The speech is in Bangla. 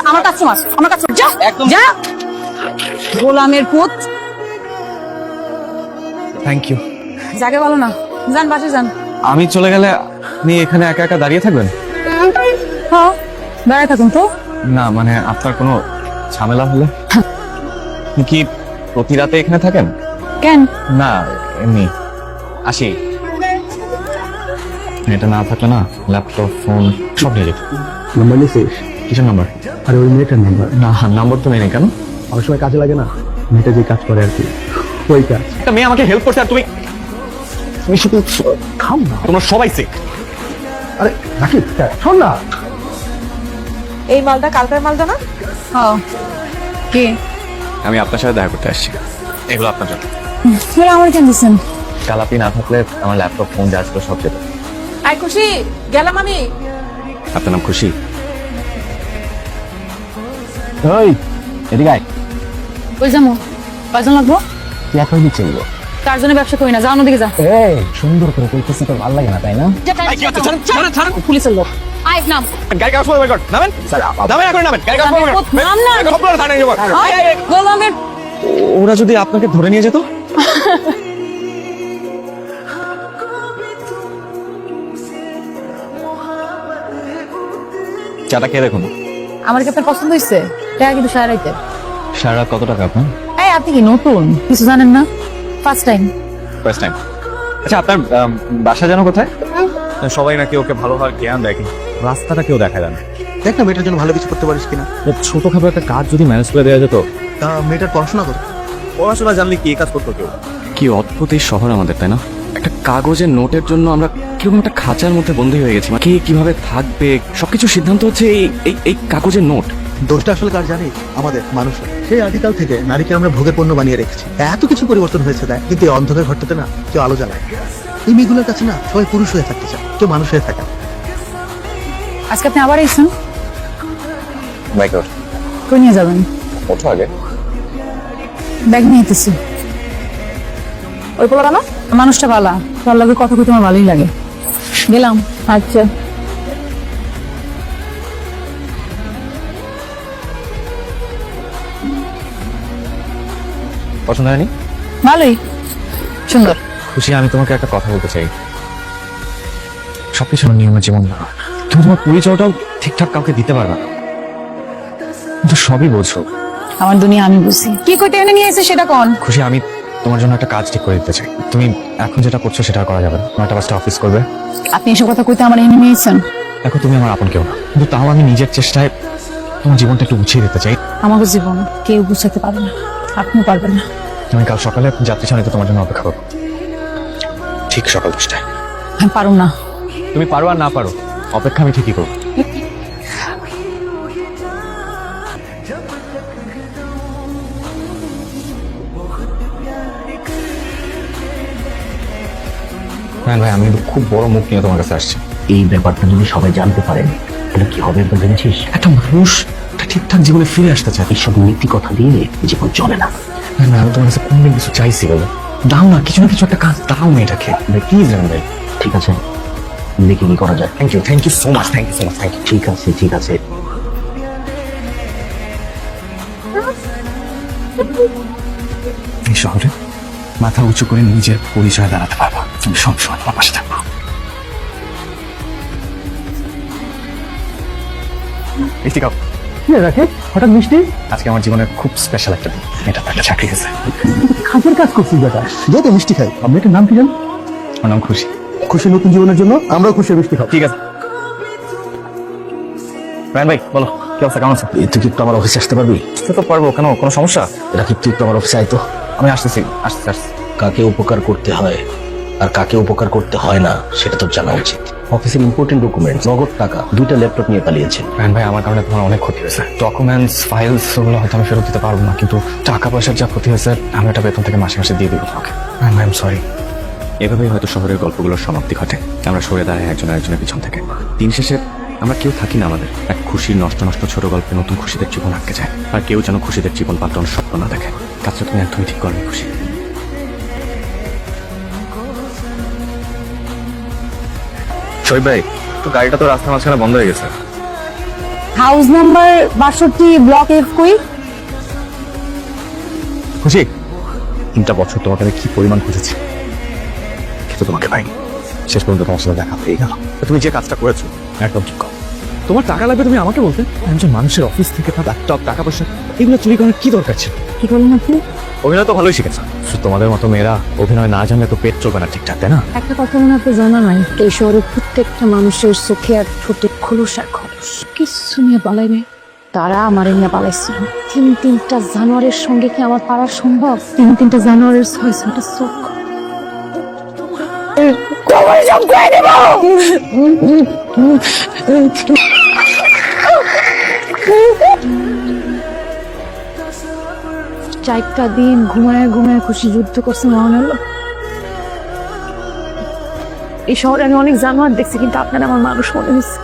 আমার কাস্টমার যা গোলামের পুত। Thank you. যাকে বলো না, যান বাসে যান। আমি চলে গেলে আপনি এখানে একা একা দাঁড়িয়ে থাকবেন? হ্যাঁ দাঁড়ায় থাকুন তো। না মানে আপনার কোনো ঝামেলা হলে? আপনি কি প্রতি রাতে এখানে থাকেন? কেন? না এমনি আসি। এটা না থাকলে না ল্যাপটপ ফোন সব নিয়ে যেত। নাম্বার নিয়েছিস? কিসের নাম্বার? আরে ওই মেয়েটার নাম্বার। না নাম্বার তো নেই কেন? অনেক সময় কাজে লাগে না, মেয়েটা যে কাজ করে আর কি, ওই কাজ। একটা মেয়ে আমাকে হেল্প করছে আর তুমি তুমি শুধু খাও না। তোমরা সবাই সিক। আরে রাকিব শোন না, এই মালটা কালকের মালটা না? হ্যাঁ। কে? আমি আপনার সাথে দেখা করতে আসছি। এগুলো আপনার জন্য। আমার কেন দিচ্ছেন? কাল আপনি না থাকলে আমার ল্যাপটপ ফোন যা ছিল সব যেত। আই খুশি গেলাম আমি। আপনার নাম খুশি? ওই এদিকে আয়। ওই যাবো, কয়জন লাগবো? তুই এখনই দিচ্ছে এগুলো? তার জন্য ব্যবসা করি না, যাও ওদিকে যা। এই সুন্দর করে কইতেছি, তোর ভালো লাগে না তাই না? পুলিশের লোক আয় নাম। গাড়ি কাগজ পত্র বের কর। নামেন স্যার নামেন এখন নামেন। গাড়ি কাগজ পত্র বের কর। নাম না। সব লোক থানায় নিয়ে যাবো। গোলামের ওরা যদি আপনাকে ধরে নিয়ে যেত? চাটা খেয়ে দেখুন। আমার কি আপনার পছন্দ হয়েছে? টাকা কিন্তু সারাইতে। সারা রাত কত টাকা আপনার? এই আপনি কি নতুন কিছু জানেন না? First time. First time. আচ্ছা আপনার বাসা যেন কোথায়? সবাই নাকি ওকে ভালো হওয়ার জ্ঞান দেয়, কিন্তু রাস্তাটা কেউ দেখা যায় না। দেখ না মেয়েটার জন্য ভালো কিছু করতে পারিস কিনা। ছোটখাটো একটা কাজ যদি ম্যানেজ করে দেওয়া যেত। তা মেয়েটার পড়াশোনা কর। পড়াশোনা জানলে কি কাজ করতো কেউ? কি অদ্ভুত এই শহর আমাদের, তাই না? একটা কাগজের নোটের জন্য আমরা কিরকম একটা খাঁচার মধ্যে বন্দী হয়ে গেছি। কে কিভাবে থাকবে সবকিছু সিদ্ধান্ত হচ্ছে এই কাগজের নোট। দোষটা আসলে কার জানিস? আমাদের মানুষের। সেই আদিকাল থেকে নারীকে আমরা ভোগের পণ্য বানিয়ে রেখেছি। এত কিছু পরিবর্তন হয়েছে দেখ, কিন্তু এই অন্ধকার ঘরটাতে না কেউ আলো জ্বালায়। এই মেয়েগুলোর কাছে না সবাই পুরুষ হয়ে থাকতে চায়, কেউ মানুষ হয়ে থাকে না। আজকে আপনি আবার এসেছেন? মাই গড। কই নিয়ে যাবেন? ওঠো আগে। ব্যাগ নিয়ে যেতেছি। ওই পোলাটা না মানুষটা ভালো, তার লাগে কথা কইতে আমার ভালোই লাগে। গেলাম। আচ্ছা পছন্দ হয়নি? ভালোই সুন্দর। খুশি, আমি তোমাকে একটা কথা বলতে চাই। সবকিছু নিয়মের জীবন না। তুমি তোমার পরিচয়টাও ঠিকঠাক কাউকে দিতে পারবে না, কিন্তু সবই বোঝো। আমার দুনিয়া আমি বুঝি। কি কইতে এনে নিয়ে এসে সেটা কোন? খুশি, আমি তোমার জন্য একটা কাজ ঠিক করে দিতে চাই। তুমি এখন যেটা করছো সেটা আর করা যাবে না। তোমার একটা পাঁচটা অফিস করবে। আপনি এসব কথা কইতে আমার এনে নিয়েছেন? দেখো তুমি আমার আপন কেউ না, কিন্তু তাও আমি নিজের চেষ্টায় তোমার জীবনটা একটু গুছিয়ে দিতে চাই। আমাকে জীবন কেউ বুঝাতে পারবে না, আপনিও পারবেন না। আমি কাল সকালে যাত্রী ছাড়িতে তোমার জন্য অপেক্ষা করবো, ঠিক সকাল 10টায়। আমি পারুম না। তুমি পারো আর না পারো, অপেক্ষা আমি ঠিকই করবো। হ্যাঁ ভাই, আমি কিন্তু খুব বড় মুখ নিয়ে তোমার কাছে আসছি। এই ব্যাপারটা যদি সবাই জানতে পারে তাহলে কি হবে একবার ভেবেছিস? একটা মানুষ একটা ঠিকঠাক জীবনে ফিরে আসতে চায়। এইসব নীতি কথা দিয়ে জীবন চলে না। না আমি তোমার কাছে কোনদিন কিছু চাইছি বলো? দাও না, কিছু না কিছু একটা কাজ দাও মেয়েটাকে প্লিজ। ভাই ঠিক আছে, দেখি কি করা যায়। Thank you so much, thank you so much, thank you. ঠিক আছে ঠিক আছে। এই শহরে মাথা উঁচু করে নিজের পরিচয় দাঁড়াতে পারবো। তুমি সবসময় আমার পাশে থাকবো। মিষ্টি কাপ। রাখে হঠাৎ মিষ্টি? আজকে আমার জীবনের খুব স্পেশাল একটা দিন। এটা একটা চাকরি হয়েছে। খাজের কাজ করছিস বেটা, যত মিষ্টি খাই। আমি এটার নাম কি জান? আমার নাম খুশি। খুশি নতুন জীবনের জন্য আমরাও খুশি মিষ্টি খাবো। ঠিক আছে রায়ন ভাই, বলো কি অবস্থা, কেমন আছো? তুই কি একটু আমার অফিসে আসতে পারবি? সে তো পারবো, কেন কোনো সমস্যা? রাকিব তুই একটু আমার অফিসে আয় তো। আমি আসতেছি আসতেছি। কাকে উপকার করতে হয় আর কাকে উপকার করতে হয় না সেটা তো জানা উচিত। অফিসের ইম্পর্টেন্ট ডকুমেন্ট, নগদ টাকা, 2টা ল্যাপটপ নিয়ে পালিয়েছে। রায়ন ভাই, আমার কারণে তোমার অনেক ক্ষতি হয়েছে। ডকুমেন্টস ফাইলস ওগুলো হয়তো আমি ফেরত দিতে পারবো না, কিন্তু টাকা পয়সার যা ক্ষতি হয়েছে আমি ওটা বেতন থেকে মাসে মাসে দিয়ে দিব তোমাকে। রায়ন ভাই, আই এম সরি। এভাবেই হয়তো শহরের গল্পগুলোর সমাপ্তি ঘটে। আমরা সরে দাঁড়াই একজন আরেকজনের পিছন থেকে। দিন শেষে আমরা কেউ থাকি না আমাদের। এক খুশির নষ্ট নষ্ট ছোট গল্পে নতুন খুশিদের জীবন আটকে যায়। আর কেউ যেন খুশিদের জীবন পাল্টানোর স্বপ্ন না দেখে। কাজটা তুমি একদমই ঠিক করনি খুশি। শোয়েব ভাই, তো গাড়িটা তো রাস্তার মাঝখানে বন্ধ হয়ে গেছে। হাউস নাম্বার 62 ব্লক এফ কই? খুশি 3টা বছর তোমাকে আমি কি পরিমাণ খুঁজেছি, কিন্তু তোমাকে পাইনি। শেষ পর্যন্ত তোমার সাথে দেখা হয়ে গেল। তুমি যে কাজটা করেছো একদম ঠিক কর। তোমার টাকা লাগবে তুমি আমাকে বলতে, একজন মানুষের অফিস থেকে তার ল্যাপটপ, টাকা পয়সা এগুলো চুরি করার কি দরকার ছিল? কি বলেন আপনি? অভিনয় তো ভালোই শিখেছে, শুধু তোমাদের মতো মেয়েরা অভিনয় না জানলে তো পেট চলবে না ঠিকঠাক, তাই না? একটা কথা মনে আপনি জানা নাই, এই শহরের প্রত্যেকটা মানুষের চোখে আর ঠোঁটে খোলস আর খোলস, কিছু নিয়ে পালাই নেই। তারা আমার নিয়ে পালাইছিল। 3-3টা জানোয়ারের সঙ্গে কি আমার পারা সম্ভব? 3-3টা জানোয়ারের 6-6টা চোখ। চারটা দিন ঘুমায় ঘুমায় খুশি যুদ্ধ করছে মনে হলো। এই শহরে আমি অনেক জানোয়ার দেখছি, কিন্তু আপনার আমার মানুষ মনে হচ্ছে।